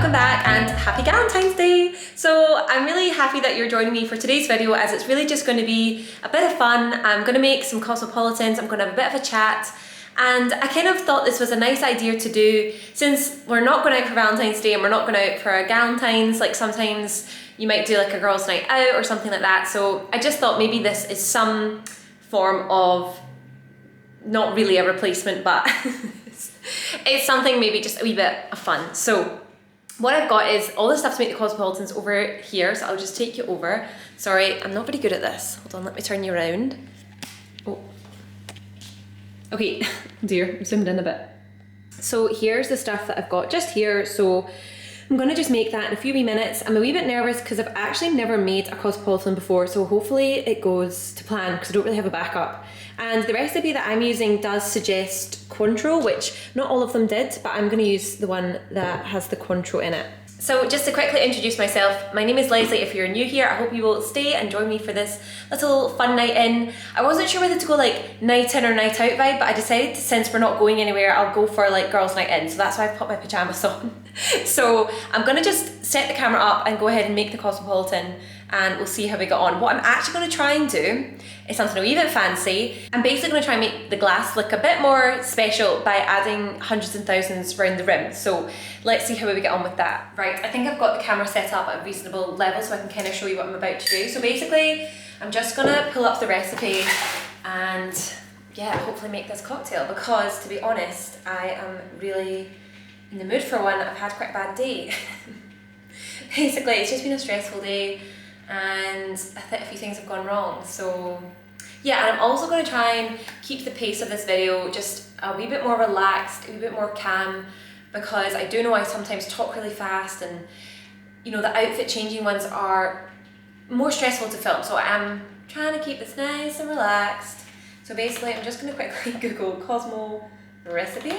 welcome back and happy Galentine's Day! So I'm really happy that you're joining me for today's video, as it's really just going to be a bit of fun. I'm going to make some Cosmopolitans, I'm going to have a bit of a chat, and I kind of thought this was a nice idea to do since we're not going out for Valentine's Day and we're not going out for a Galentine's. Like sometimes you might do like a girls' night out or something like that, so I just thought maybe this is some form of, not really a replacement, but it's something maybe just a wee bit of fun. So what I've got is all the stuff to make the Cosmopolitans over here, so I'll just take you over. Sorry, I'm not very good at this. Hold on, let me turn you around. Oh. Okay, dear, I'm zoomed in a bit. So here's the stuff that I've got just here. So I'm gonna just make that in a few wee minutes. I'm a wee bit nervous because I've actually never made a Cosmopolitan before, so hopefully it goes to plan because I don't really have a backup. And the recipe that I'm using does suggest Cointreau, which not all of them did, but I'm gonna use the one that has the Cointreau in it. So just to quickly introduce myself, my name is Lesley. If you're new here, I hope you will stay and join me for this little fun night in. I wasn't sure whether to go like night in or night out vibe, but I decided since we're not going anywhere, I'll go for like girls' night in. So that's why I've put my pajamas on. So I'm gonna just set the camera up and go ahead and make the Cosmopolitan, and we'll see how we get on. What I'm actually gonna try and do is something a wee bit fancy. I'm basically gonna try and make the glass look a bit more special by adding hundreds and thousands around the rim. So let's see how we get on with that. Right, I think I've got the camera set up at a reasonable level so I can kind of show you what I'm about to do. So basically, I'm just gonna pull up the recipe and yeah, hopefully make this cocktail, because to be honest, I am really in the mood for one. I've had quite a bad day. Basically, it's just been a stressful day and I think a few things have gone wrong. So yeah, and I'm also going to try and keep the pace of this video just a wee bit more relaxed, a wee bit more calm, because I do know I sometimes talk really fast, and you know, the outfit changing ones are more stressful to film, so I'm trying to keep this nice and relaxed. So basically I'm just going to quickly Google Cosmo recipe.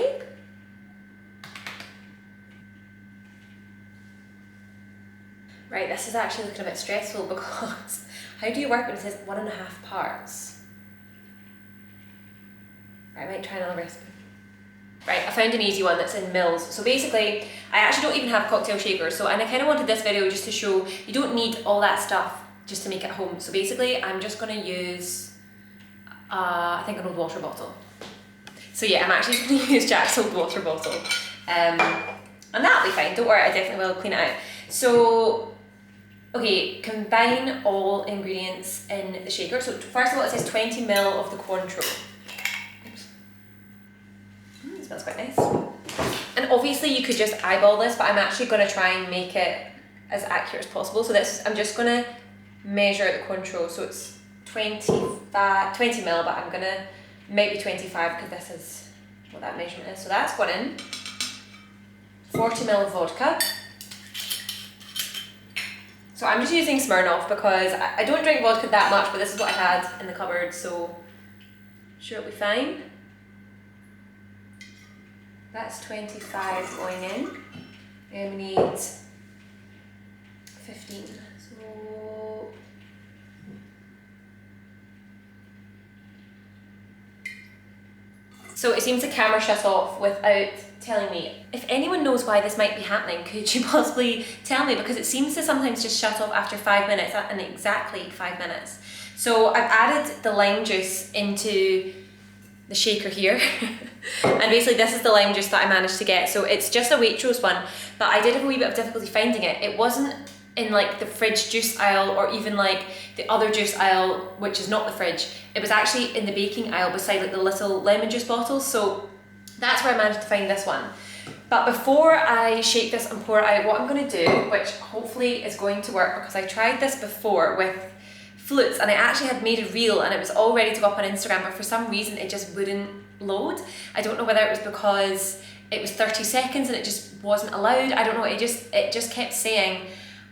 Right, this is actually looking a bit stressful because how do you work when it says 1.5 parts? Right, I might try another recipe. Right, I found an easy one that's in mils. So basically, I actually don't even have cocktail shakers, and I kind of wanted this video just to show you don't need all that stuff just to make it at home. So basically, I'm just going to use, I think an old water bottle. So yeah, I'm actually going to use Jack's old water bottle. And that'll be fine, don't worry, I definitely will clean it out. So, okay, combine all ingredients in the shaker. So first of all, it says 20 ml of the Cointreau. Oops. It smells quite nice. And obviously you could just eyeball this, but I'm actually going to try and make it as accurate as possible. So this, I'm just going to measure the Cointreau. So it's 20 ml, but I'm going to maybe 25 because this is what that measurement is. So that's gone in. 40 ml of vodka. So I'm just using Smirnoff because I don't drink vodka that much, but this is what I had in the cupboard, so sure it'll be fine. That's 25 going in, and we need 15. So it seems the camera shut off without telling me. If anyone knows why this might be happening, could you possibly tell me? Because it seems to sometimes just shut off after 5 minutes, and exactly 5 minutes. So I've added the lime juice into the shaker here. And basically this is the lime juice that I managed to get. So it's just a Waitrose one, but I did have a wee bit of difficulty finding it. It wasn't in like the fridge juice aisle or even like the other juice aisle, which is not the fridge. It was actually in the baking aisle beside like the little lemon juice bottles. So that's where I managed to find this one. But before I shake this and pour it out, what I'm going to do, which hopefully is going to work, because I tried this before with flutes and I actually had made a reel and it was all ready to go up on Instagram, but for some reason it just wouldn't load. I don't know whether it was because it was 30 seconds and it just wasn't allowed. I don't know, it just kept saying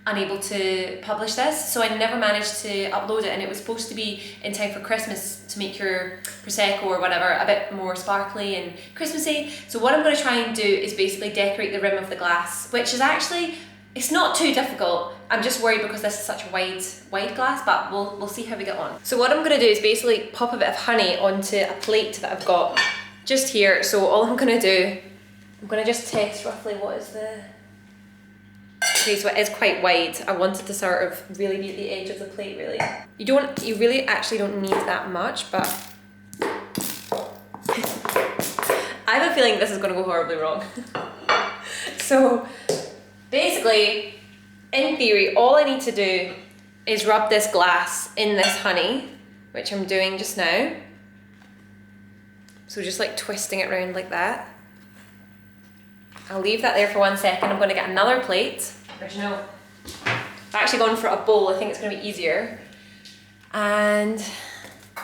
unable to publish this, so I never managed to upload it, and it was supposed to be in time for Christmas to make your Prosecco or whatever a bit more sparkly and Christmassy. So what I'm going to try and do is basically decorate the rim of the glass, which is actually, it's not too difficult. I'm just worried because this is such a wide glass, but we'll see how we get on. So what I'm going to do is basically pop a bit of honey onto a plate that I've got just here. So all I'm going to do, I'm going to just test roughly what is the Okay, so it is quite wide. I wanted to sort of really be at the edge of the plate, really. You really actually don't need that much, but I have a feeling this is gonna go horribly wrong. So basically, in theory, all I need to do is rub this glass in this honey, which I'm doing just now. So just like twisting it around like that. I'll leave that there for 1 second. I'm gonna get another plate. Actually, no. I've actually gone for a bowl. I think it's gonna be easier. And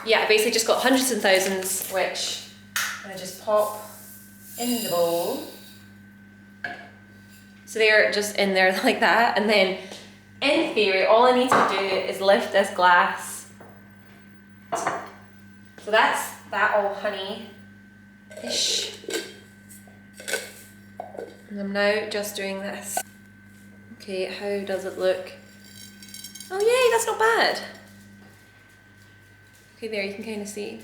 yeah, I basically just got hundreds and thousands, which I'm gonna just pop in the bowl. So they're just in there like that. And then in theory, all I need to do is lift this glass. So that's that all honey-ish. And I'm now just doing this. Okay, how does it look? Oh yay, that's not bad. Okay, there you can kind of see.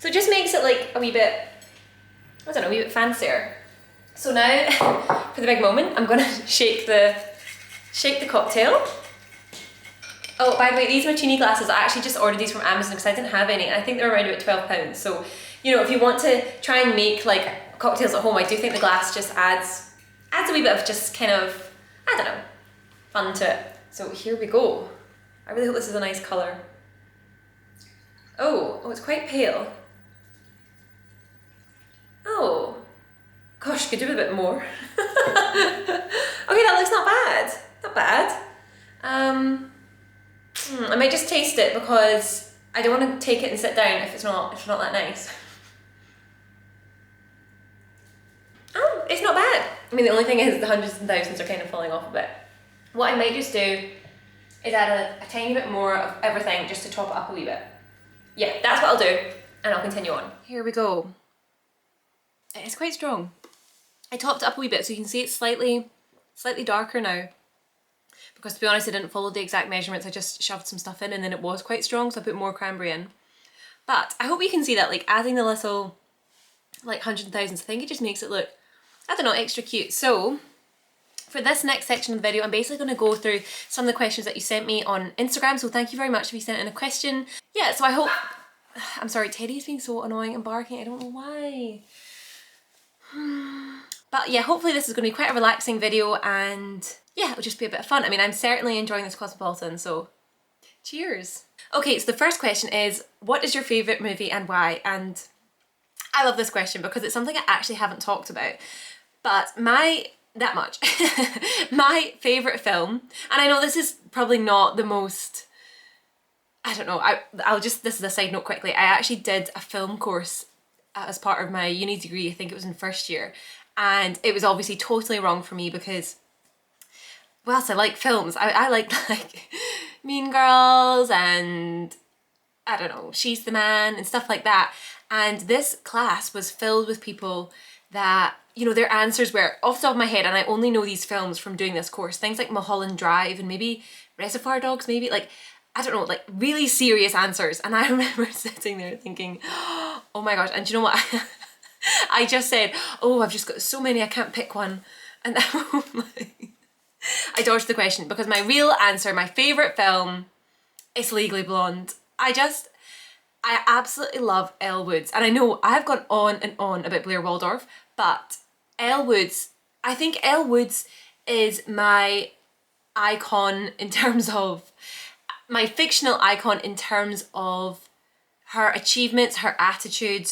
So it just makes it like a wee bit, I don't know, a wee bit fancier. So now, for the big moment, I'm gonna shake the cocktail. Oh, by the way, these martini glasses, I actually just ordered these from Amazon because I didn't have any, and I think they're around about £12. So, you know, if you want to try and make like cocktails at home, I do think the glass just adds a wee bit of just kind of, I don't know, fun to it. So here we go. I really hope this is a nice colour. Oh, it's quite pale. Oh, gosh, could do with a bit more. Okay, that looks not bad. Not bad. I might just taste it because I don't want to take it and sit down if it's not that nice. Oh, it's not bad. I mean, the only thing is the hundreds and thousands are kind of falling off a bit. What I might just do is add a tiny bit more of everything just to top it up a wee bit. Yeah, that's what I'll do, and I'll continue on. Here we go. It's quite strong. I topped it up a wee bit so you can see it's slightly darker now. Because to be honest, I didn't follow the exact measurements, I just shoved some stuff in and then it was quite strong, so I put more cranberry in. But I hope you can see that, like adding the little, like hundreds and thousands, I think it just makes it look, I don't know, extra cute. So for this next section of the video, I'm basically going to go through some of the questions that you sent me on Instagram, so thank you very much if you sent in a question. Yeah, so I hope, I'm sorry, Teddy's being so annoying and barking, I don't know why. But yeah, hopefully this is going to be quite a relaxing video and yeah, it'll just be a bit of fun. I mean, I'm certainly enjoying this Cosmopolitan, so cheers. Okay, so the first question is, what is your favourite movie and why? And I love this question because it's something I actually haven't talked about. But my favourite film, and I know this is probably not the most, I don't know, this is a side note quickly, I actually did a film course as part of my uni degree, I think it was in first year, and it was obviously totally wrong for me because whilst I like films, I like Mean Girls and I don't know, She's the Man and stuff like that, and this class was filled with people that, you know, their answers were off the top of my head, and I only know these films from doing this course, things like Mulholland Drive and maybe Reservoir Dogs, maybe, like, I don't know, like really serious answers. And I remember sitting there thinking, oh my gosh, and do you know what? I just said, oh, I've just got so many, I can't pick one. And I dodged the question because my real answer, my favourite film is Legally Blonde. I absolutely love Elle Woods. And I know I've gone on and on about Blair Waldorf, but Elle Woods, I think Elle Woods is my icon in terms of, my fictional icon in terms of her achievements, her attitude,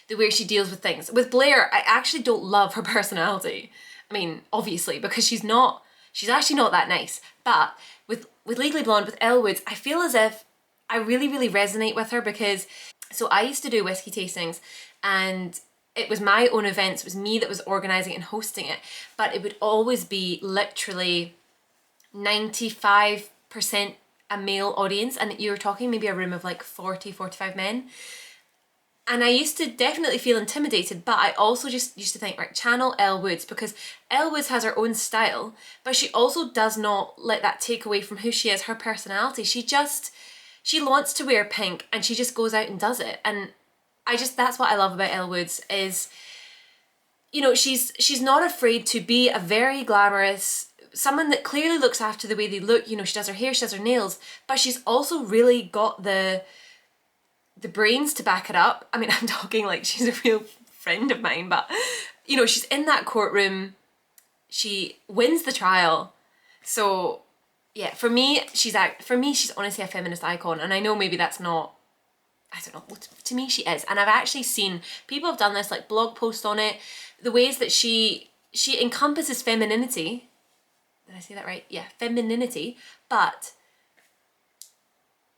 the way she deals with things. With Blair, I actually don't love her personality. I mean, obviously, because she's actually not that nice. But with Legally Blonde, with Elle Woods, I feel as if I really, really resonate with her because, so I used to do whiskey tastings and it was my own events, it was me that was organising and hosting it, but it would always be literally 95% a male audience, and you were talking maybe a room of like 45 men. And I used to definitely feel intimidated, but I also just used to think, right, channel Elle Woods, because Elle Woods has her own style, but she also does not let that take away from who she is, her personality. She wants to wear pink and she just goes out and does it. And that's what I love about Elle Woods is, you know, she's not afraid to be a very glamorous, someone that clearly looks after the way they look. You know, she does her hair, she does her nails, but she's also really got the brains to back it up. I mean, I'm talking like she's a real friend of mine, but you know, she's in that courtroom, she wins the trial. So yeah, for me, she's honestly a feminist icon, and I know maybe that's not, I don't know, to me she is. And I've actually seen people have done this, like blog posts on it, the ways that she encompasses femininity. Did I say that right? Yeah, femininity, but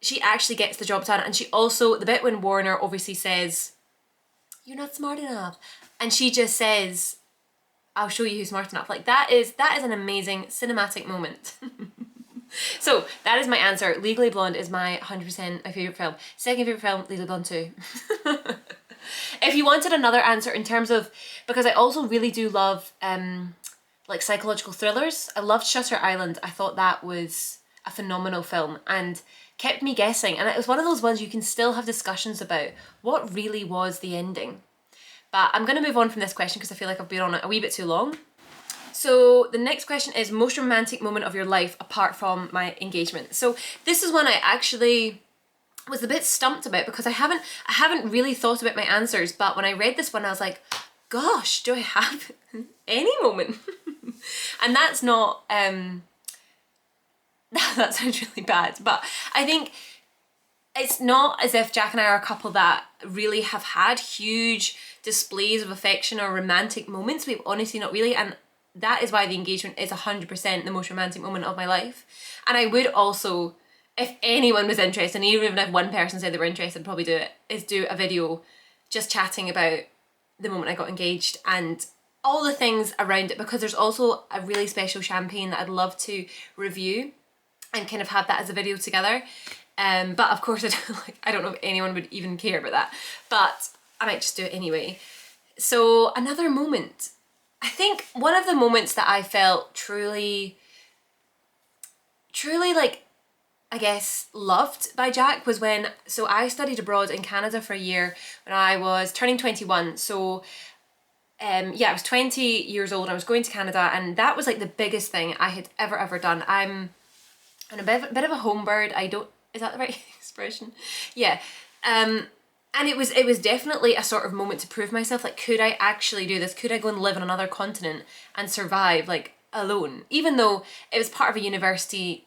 she actually gets the job done. And she also, the bit when Warner obviously says, "You're not smart enough," and she just says, "I'll show you who's smart enough." Like that is an amazing cinematic moment. So that is my answer. Legally Blonde is my 100% my favourite film. Second favourite film, Legally Blonde 2. If you wanted another answer in terms of, because I also really do love like psychological thrillers. I loved Shutter Island. I thought that was a phenomenal film and kept me guessing. And it was one of those ones you can still have discussions about what really was the ending. But I'm going to move on from this question because I feel like I've been on it a wee bit too long. So the next question is most romantic moment of your life apart from my engagement. So this is one I actually was a bit stumped about because I haven't really thought about my answers, but when I read this one I was like, gosh, do I have any moment? And that's not that sounds really bad, but I think it's not as if Jack and I are a couple that really have had huge displays of affection or romantic moments. We've honestly not really, and that is why the engagement is 100% the most romantic moment of my life. And I would also, if anyone was interested, and even if one person said they were interested, I'd probably do it, is do a video just chatting about the moment I got engaged and all the things around it, because there's also a really special champagne that I'd love to review and kind of have that as a video together. But of course I don't know if anyone would even care about that, but I might just do it anyway. So another moment, I think one of the moments that I felt truly like, I guess, loved by Jack was when, so I studied abroad in Canada for a year when I was turning 21. So yeah, I was 20 years old, I was going to Canada, and that was like the biggest thing I had ever done. I'm a bit of a home bird. Is that the right expression? Yeah. And it was definitely a sort of moment to prove myself, like, could I actually do this? Could I go and live on another continent and survive, like, alone? Even though it was part of a university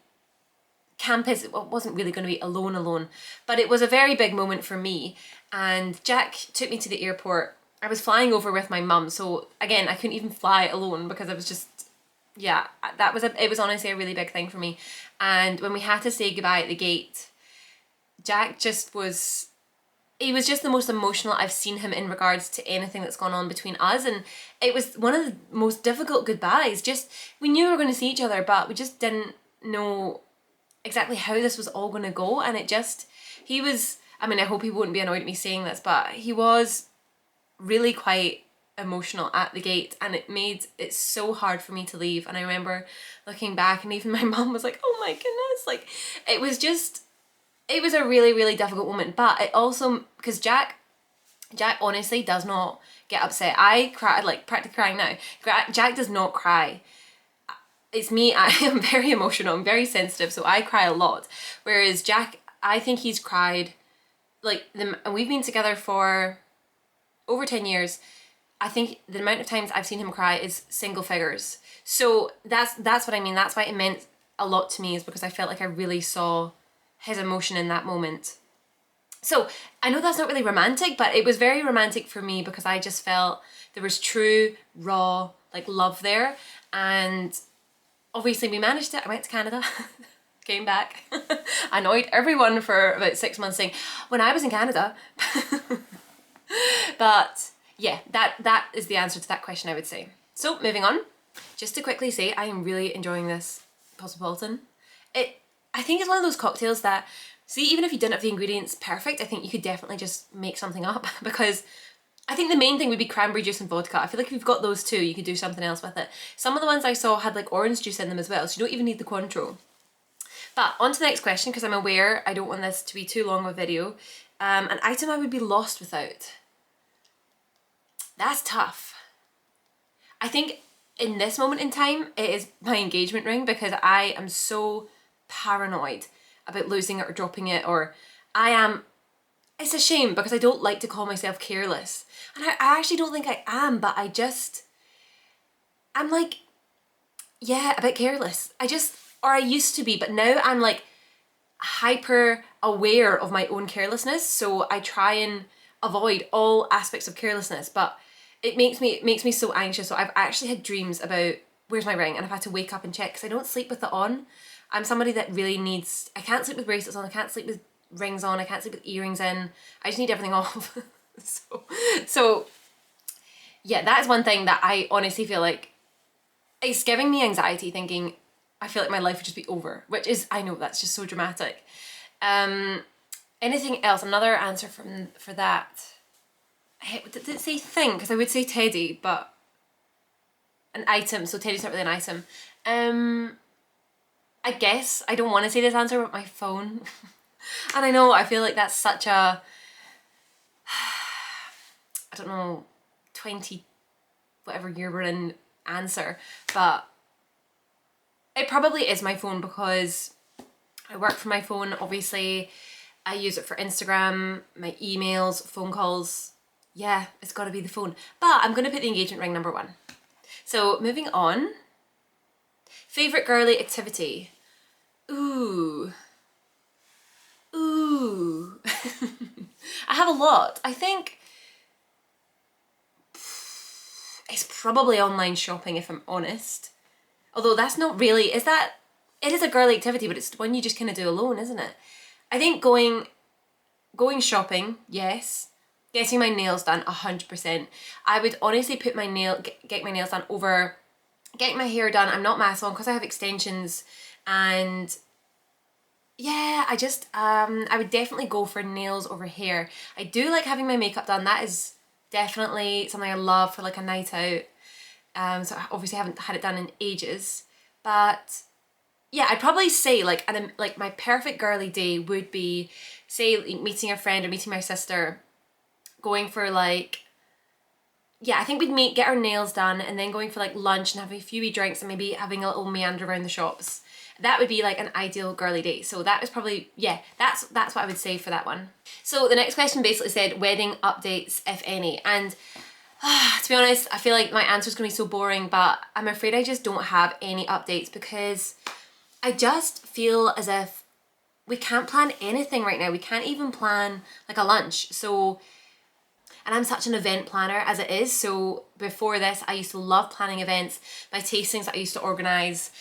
campus, it wasn't really going to be alone, but it was a very big moment for me. And Jack took me to the airport. I was flying over with my mum, so again, I couldn't even fly alone because I was just, yeah, it was honestly a really big thing for me. And when we had to say goodbye at the gate, Jack he was just the most emotional I've seen him in regards to anything that's gone on between us. And it was one of the most difficult goodbyes. Just, we knew we were going to see each other, but we just didn't know exactly how this was all going to go. And he was, I mean, I hope he won't be annoyed at me saying this, but he was really quite emotional at the gate, and it made it so hard for me to leave. And I remember looking back, and even my mum was like, oh my goodness, like, it was a really, really difficult moment. But it also, because Jack honestly does not get upset. I cry, like practically crying now. Jack does not cry. It's me, I am very emotional, I'm very sensitive, so I cry a lot. Whereas Jack, I think he's cried, like, and we've been together for over 10 years. I think the amount of times I've seen him cry is single figures. So that's what I mean. That's why it meant a lot to me, is because I felt like I really saw his emotion in that moment. So I know that's not really romantic, but it was very romantic for me because I just felt there was true, raw, like, love there. And obviously we managed it. I went to Canada, came back, annoyed everyone for about 6 months saying, when I was in Canada. But yeah, that is the answer to that question, I would say. So moving on, just to quickly say, I am really enjoying this Cosmopolitan. I think it's one of those cocktails that, see, even if you didn't have the ingredients perfect, I think you could definitely just make something up, because I think the main thing would be cranberry juice and vodka. I feel like if you've got those two, you could do something else with it. Some of the ones I saw had like orange juice in them as well, so you don't even need the Cointreau. But on to the next question, because I'm aware I don't want this to be too long of a video. An item I would be lost without. That's tough. I think in this moment in time, it is my engagement ring, because I am so paranoid about losing it or dropping it, or it's a shame because I don't like to call myself careless. And I actually don't think I am, but I'm like, yeah, a bit careless. I used to be, but now I'm like hyper aware of my own carelessness. So I try and avoid all aspects of carelessness, but it makes me so anxious. So I've actually had dreams about where's my ring, and I've had to wake up and check because I don't sleep with it on. I'm somebody that really needs, I can't sleep with bracelets on, I can't sleep with rings on, I can't sleep with earrings in. I just need everything off. so yeah, that is one thing that I honestly feel like it's giving me anxiety, thinking I feel like my life would just be over, which is, I know that's just so dramatic. Anything else? Another answer for that. Did it say thing? Because I would say teddy, but an item, so teddy's not really an item. I guess I don't want to say this answer, but my phone. And I know, I feel like that's such a, I don't know, 20 whatever year we're in answer, but it probably is my phone because I work from my phone. Obviously I use it for Instagram, my emails, phone calls. Yeah, it's got to be the phone, but I'm going to put the engagement ring number 1. So moving on, favorite girly activity. Ooh I have a lot. I think it's probably online shopping, if I'm honest. Although that's not really, it is a girly activity, but it's one you just kind of do alone, isn't it? I think going shopping, yes. Getting my nails done, 100%. I would honestly put get my nails done over getting my hair done. I'm not mass on because I have extensions, and yeah, I would definitely go for nails over hair. I do like having my makeup done. That is definitely something I love for like a night out. So I obviously haven't had it done in ages, but yeah, I'd probably say like my perfect girly day would be, say, meeting a friend or meeting my sister, going for like, yeah, I think we'd get our nails done and then going for like lunch and having a few wee drinks and maybe having a little meander around the shops. That would be like an ideal girly day. So that was probably, yeah, that's what I would say for that one. So the next question basically said wedding updates, if any. And to be honest, I feel like my answer is going to be so boring, but I'm afraid I just don't have any updates because I just feel as if we can't plan anything right now. We can't even plan like a lunch. So, and I'm such an event planner as it is. So before this, I used to love planning events. My tastings that I used to organise,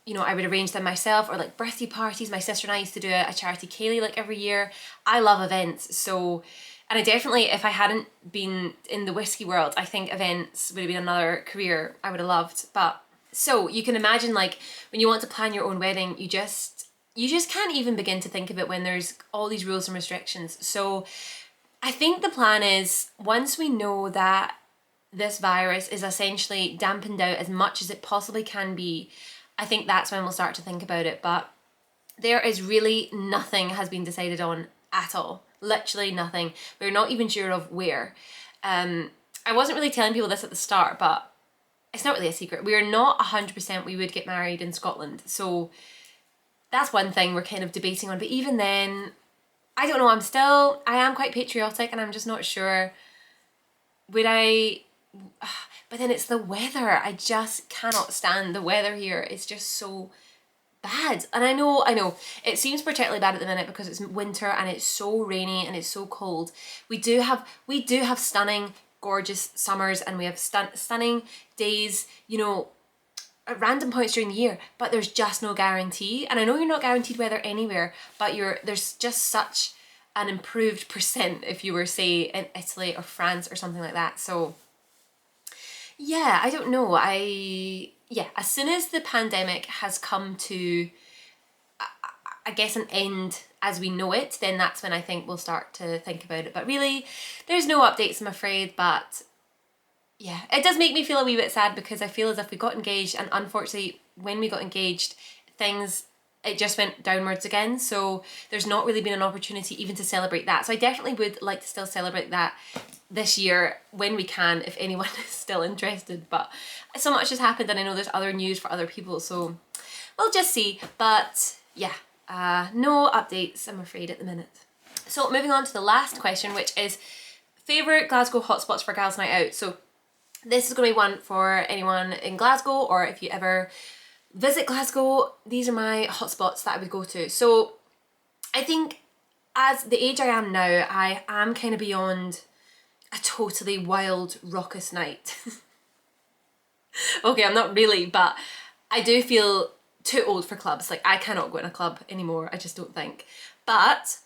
you know, I would arrange them myself, or like birthday parties. My sister and I used to do a charity ceilidh like every year. I love events. So, and I definitely, if I hadn't been in the whiskey world, I think events would have been another career I would have loved. But so you can imagine, like, when you want to plan your own wedding, you just can't even begin to think of it when there's all these rules and restrictions. So I think the plan is, once we know that this virus is essentially dampened out as much as it possibly can be, I think that's when we'll start to think about it. But there is really nothing has been decided on at all. Literally nothing. We're not even sure of where. I wasn't really telling people this at the start, but it's not really a secret. We're not 100% we would get married in Scotland. So that's one thing we're kind of debating on. But even then, I don't know, I am quite patriotic and I'm just not sure. Would I, but then it's the weather. I just cannot stand the weather here. It's just so bad. And I know, it seems particularly bad at the minute because it's winter and it's so rainy and it's so cold. We do have stunning, gorgeous summers, and we have stunning days, you know, at random points during the year, but there's just no guarantee. And I know you're not guaranteed weather anywhere, but there's just such an improved percent if you were, say, in Italy or France or something like that. So yeah, I don't know. As soon as the pandemic has come to, I guess, an end as we know it, then that's when I think we'll start to think about it. But really, there's no updates, I'm afraid. But yeah, it does make me feel a wee bit sad because I feel as if we got engaged, and unfortunately when we got engaged, things it just went downwards again, so there's not really been an opportunity even to celebrate that. So I definitely would like to still celebrate that this year when we can, if anyone is still interested. But so much has happened, and I know there's other news for other people, so we'll just see. But yeah, no updates, I'm afraid, at the minute. So moving on to the last question, which is favourite Glasgow hotspots for Gals Night Out. So this is going to be one for anyone in Glasgow, or if you ever visit Glasgow, these are my hotspots that I would go to. So I think as the age I am now, I am kind of beyond a totally wild, raucous night. Okay, I'm not really, but I do feel too old for clubs. Like, I cannot go in a club anymore, I just don't think. But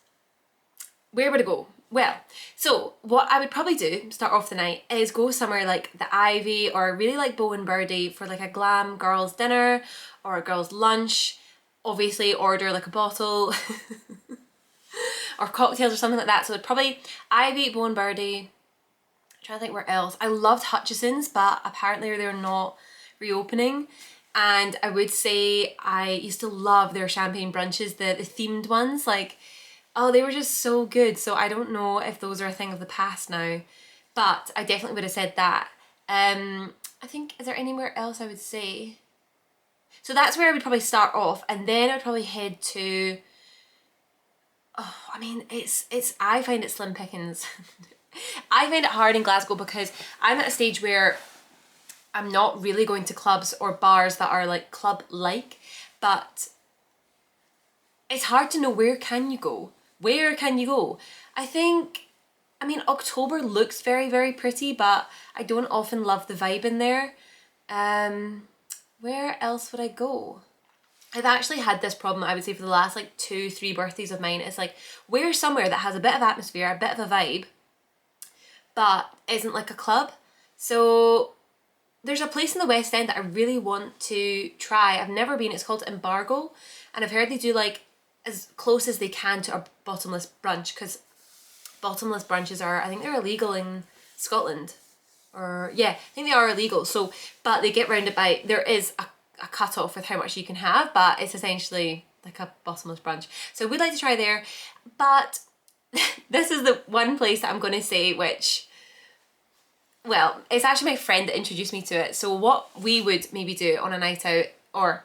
where would I go? Well, so what I would probably do, start off the night, is go somewhere like the Ivy, or really like Bow and Birdie for like a glam girls dinner or a girls lunch. Obviously order like a bottle or cocktails or something like that. So it'd probably Ivy, Bow and Birdie. I'm trying to think where else. I loved Hutchison's, but apparently they're not reopening. And I would say I used to love their champagne brunches, the themed ones, like, oh, they were just so good. So I don't know if those are a thing of the past now, but I definitely would have said that. I think, is there anywhere else I would say? So that's where I would probably start off, and then I'd probably head to, oh, I mean, I find it slim pickings. I find it hard in Glasgow because I'm at a stage where I'm not really going to clubs or bars that are like club-like, but it's hard to know where can you go. Where can you go? I think, I mean, October looks very, very pretty, but I don't often love the vibe in there. Where else would I go? I've actually had this problem, I would say, for the last like 2-3 birthdays of mine. It's like, where's somewhere that has a bit of atmosphere, a bit of a vibe, but isn't like a club? So there's a place in the West End that I really want to try. I've never been. It's called Embargo, and I've heard they do like as close as they can to a bottomless brunch, because bottomless brunches are, I think they're illegal in Scotland, or yeah, I think they are illegal. So, but they get round it by, there is a cut off with how much you can have, but it's essentially like a bottomless brunch. So I would like to try there, but this is the one place that I'm going to say which, well, it's actually my friend that introduced me to it. So what we would maybe do on a night out, or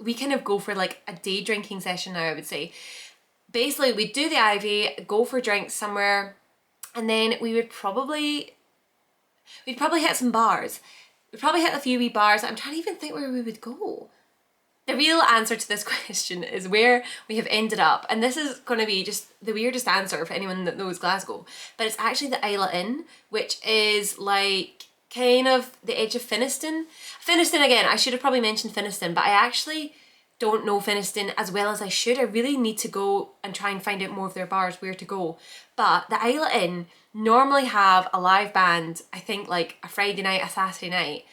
we kind of go for like a day drinking session now, I would say. Basically, we'd do the Ivy, go for drinks somewhere, and then we'd probably hit some bars. We'd probably hit a few wee bars. I'm trying to even think where we would go. The real answer to this question is where we have ended up, and this is going to be just the weirdest answer for anyone that knows Glasgow, but it's actually the Isla Inn, which is like kind of the edge of Finniston. Finniston, again, I should have probably mentioned Finniston, but I actually don't know Finniston as well as I should. I really need to go and try and find out more of their bars, where to go. But the Isla Inn normally have a live band, I think like a Friday night, a Saturday night,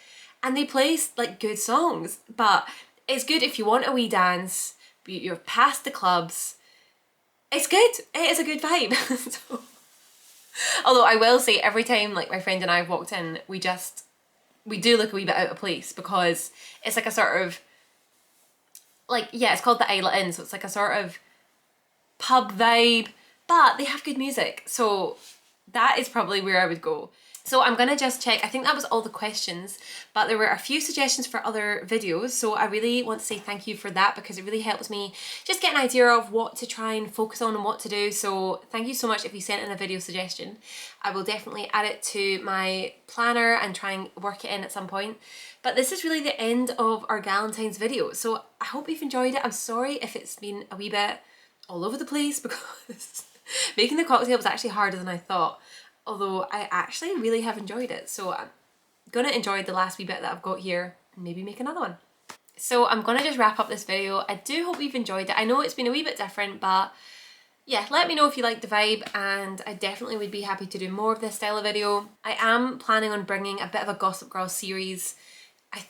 and they play like good songs, but it's good if you want a wee dance, but you're past the clubs. It's good. It is a good vibe. So, although I will say, every time like my friend and I have walked in, we do look a wee bit out of place, because it's like a sort of, like, yeah, it's called the Isla Inn, so it's like a sort of pub vibe, but they have good music. So that is probably where I would go. So I'm gonna just check, I think that was all the questions, but there were a few suggestions for other videos, so I really want to say thank you for that, because it really helps me just get an idea of what to try and focus on and what to do. So thank you so much if you sent in a video suggestion. I will definitely add it to my planner and try and work it in at some point. But this is really the end of our Galentine's video, so I hope you've enjoyed it. I'm sorry if it's been a wee bit all over the place, because making the cocktail was actually harder than I thought. Although I actually really have enjoyed it, so I'm gonna enjoy the last wee bit that I've got here and maybe make another one. So I'm gonna just wrap up this video. I do hope you've enjoyed it. I know it's been a wee bit different, but yeah, let me know if you like the vibe, and I definitely would be happy to do more of this style of video. I am planning on bringing a bit of a Gossip Girl series. I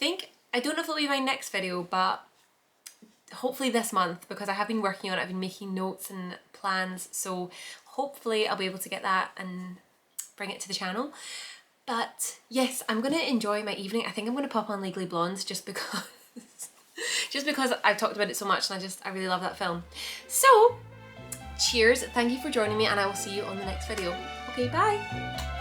don't know if it'll be my next video, but hopefully this month, because I have been working on it. I've been making notes and plans, so hopefully I'll be able to get that and bring it to the channel. But yes, I'm gonna enjoy my evening. I think I'm gonna pop on Legally Blonde just because just because I've talked about it so much and I really love that film. So, cheers, thank you for joining me, and I will see you on the next video. Okay, bye!